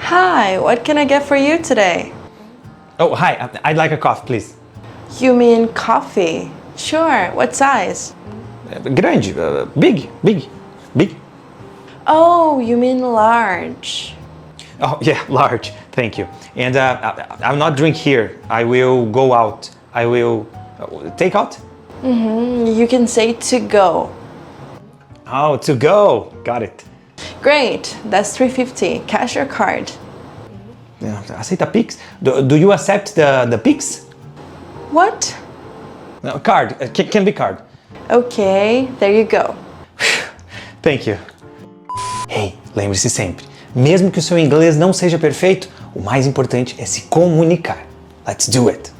Hi, what can I get for you today? Oh, hi. I'd like a coffee, please. You mean coffee? Sure, what size? Grande, big. Oh, you mean large. Oh, yeah, large. Thank you. And I'll not drink here. I will go out. I will take out. You can say to go. Oh, to go. Got it. Great, that's $3.50. Cash or card? Aceita Pix? Do you accept the Pix? What? No, card. Can be card. Okay, there you go. Thank you. Hey, lembre-se sempre, mesmo que o seu inglês não seja perfeito, o mais importante é se comunicar. Let's do it!